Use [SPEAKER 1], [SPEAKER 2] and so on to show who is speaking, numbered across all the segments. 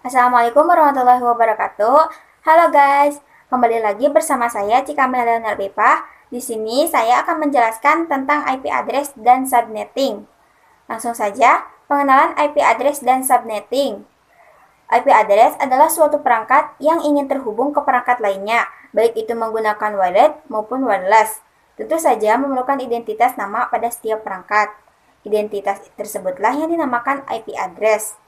[SPEAKER 1] Assalamualaikum warahmatullahi wabarakatuh. Halo guys, kembali lagi bersama saya Cika Melda Narbipah. Di sini saya akan menjelaskan tentang IP address dan subnetting. Langsung saja, pengenalan IP address dan subnetting. IP address adalah suatu perangkat yang ingin terhubung ke perangkat lainnya, baik itu menggunakan wired maupun wireless. Tentu saja memerlukan identitas nama pada setiap perangkat. Identitas tersebutlah yang dinamakan IP address.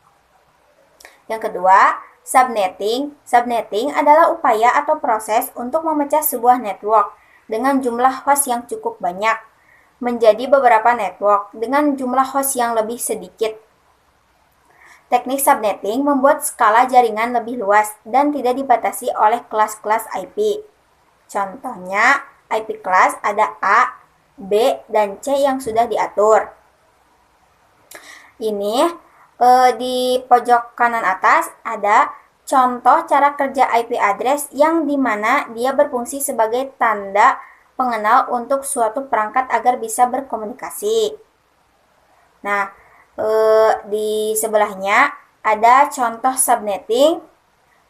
[SPEAKER 1] Yang kedua, subnetting. Subnetting adalah upaya atau proses untuk memecah sebuah network dengan jumlah host yang cukup banyak menjadi beberapa network dengan jumlah host yang lebih sedikit. Teknik subnetting membuat skala jaringan lebih luas dan tidak dibatasi oleh kelas-kelas IP. Contohnya, IP kelas ada A, B, dan C yang sudah diatur. Ini di pojok kanan atas ada contoh cara kerja IP address yang dimana dia berfungsi sebagai tanda pengenal untuk suatu perangkat agar bisa berkomunikasi. Nah, di sebelahnya ada contoh subnetting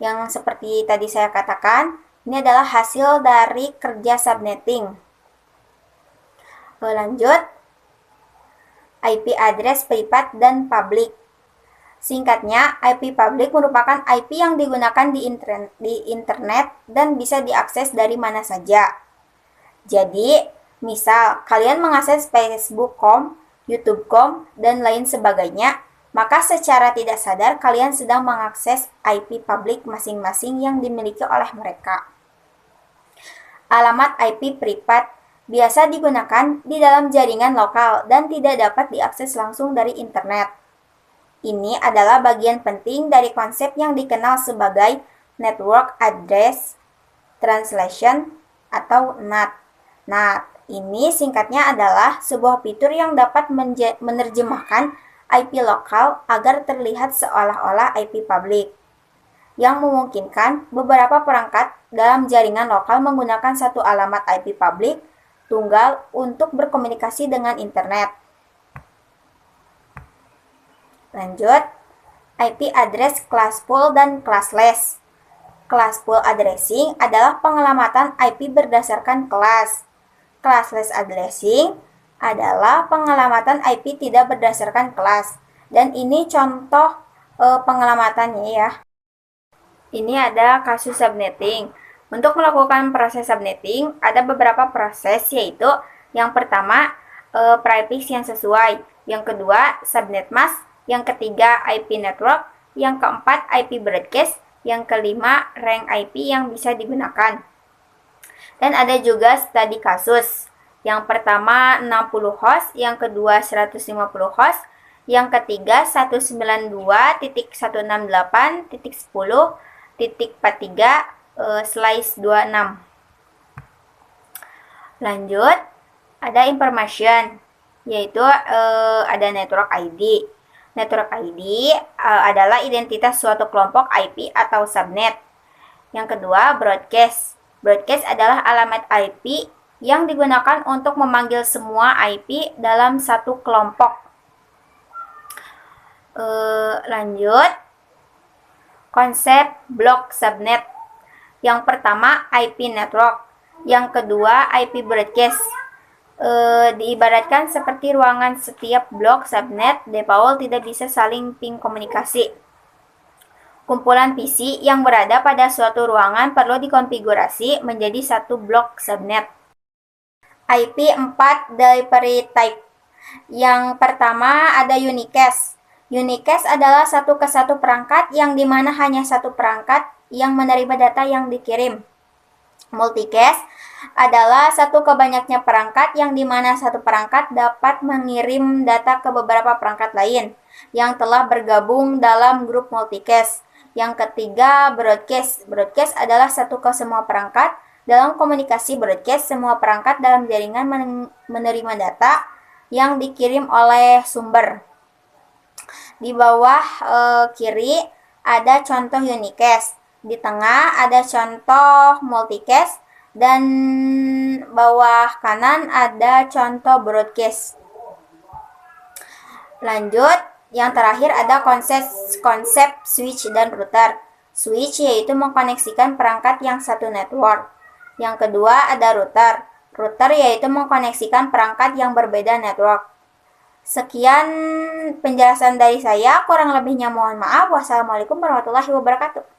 [SPEAKER 1] yang seperti tadi saya katakan. Ini adalah hasil dari kerja subnetting. Lanjut, IP address privat dan public. Singkatnya, IP public merupakan IP yang digunakan di internet dan bisa diakses dari mana saja. Jadi, misal kalian mengakses Facebook.com, YouTube.com, dan lain sebagainya, maka secara tidak sadar kalian sedang mengakses IP public masing-masing yang dimiliki oleh mereka. Alamat IP privat biasa digunakan di dalam jaringan lokal dan tidak dapat diakses langsung dari internet. Ini adalah bagian penting dari konsep yang dikenal sebagai Network Address Translation atau NAT. NAT ini singkatnya adalah sebuah fitur yang dapat menerjemahkan IP lokal agar terlihat seolah-olah IP publik, yang memungkinkan beberapa perangkat dalam jaringan lokal menggunakan satu alamat IP publik tunggal untuk berkomunikasi dengan internet. Lanjut, IP address classful dan classless. Classful addressing adalah pengelamatan IP berdasarkan kelas. Classless addressing adalah pengelamatan IP tidak berdasarkan kelas. Dan ini contoh pengelamatannya ya. Ini ada kasus subnetting. Untuk melakukan proses subnetting, ada beberapa proses, yaitu yang pertama, prefix yang sesuai. Yang kedua, subnet mask. Yang ketiga, IP network. Yang keempat, IP broadcast. Yang kelima, rank IP yang bisa digunakan. Dan ada juga studi kasus. Yang pertama 60 host, yang kedua 150 host, yang ketiga 192.168.10.43/26. Lanjut, ada information, yaitu ada network ID. Network ID adalah identitas suatu kelompok IP atau subnet. Yang kedua, broadcast. Broadcast adalah alamat IP yang digunakan untuk memanggil semua IP dalam satu kelompok. Lanjut, konsep blok subnet. Yang pertama, IP network. Yang kedua, IP broadcast. Diibaratkan seperti ruangan setiap blok subnet, default tidak bisa saling ping komunikasi. Kumpulan PC yang berada pada suatu ruangan perlu dikonfigurasi menjadi satu blok subnet. IP 4 delivery type. Yang pertama ada unicast. Unicast adalah satu kesatu perangkat yang dimana hanya satu perangkat yang menerima data yang dikirim. Multicast adalah satu kebanyaknya perangkat yang dimana satu perangkat dapat mengirim data ke beberapa perangkat lain yang telah bergabung dalam grup multicast. Yang ketiga, broadcast. Broadcast adalah satu ke semua perangkat. Dalam komunikasi broadcast, semua perangkat dalam jaringan menerima data yang dikirim oleh sumber. Di bawah kiri ada contoh unicast. Di tengah ada contoh multicast. Dan bawah kanan ada contoh broadcast. Lanjut, Yang terakhir ada konsep switch dan router. Switch yaitu mengkoneksikan perangkat yang satu network. Yang kedua ada router. Router yaitu mengkoneksikan perangkat yang berbeda network. Sekian penjelasan dari saya, kurang lebihnya mohon maaf. Wassalamualaikum warahmatullahi wabarakatuh.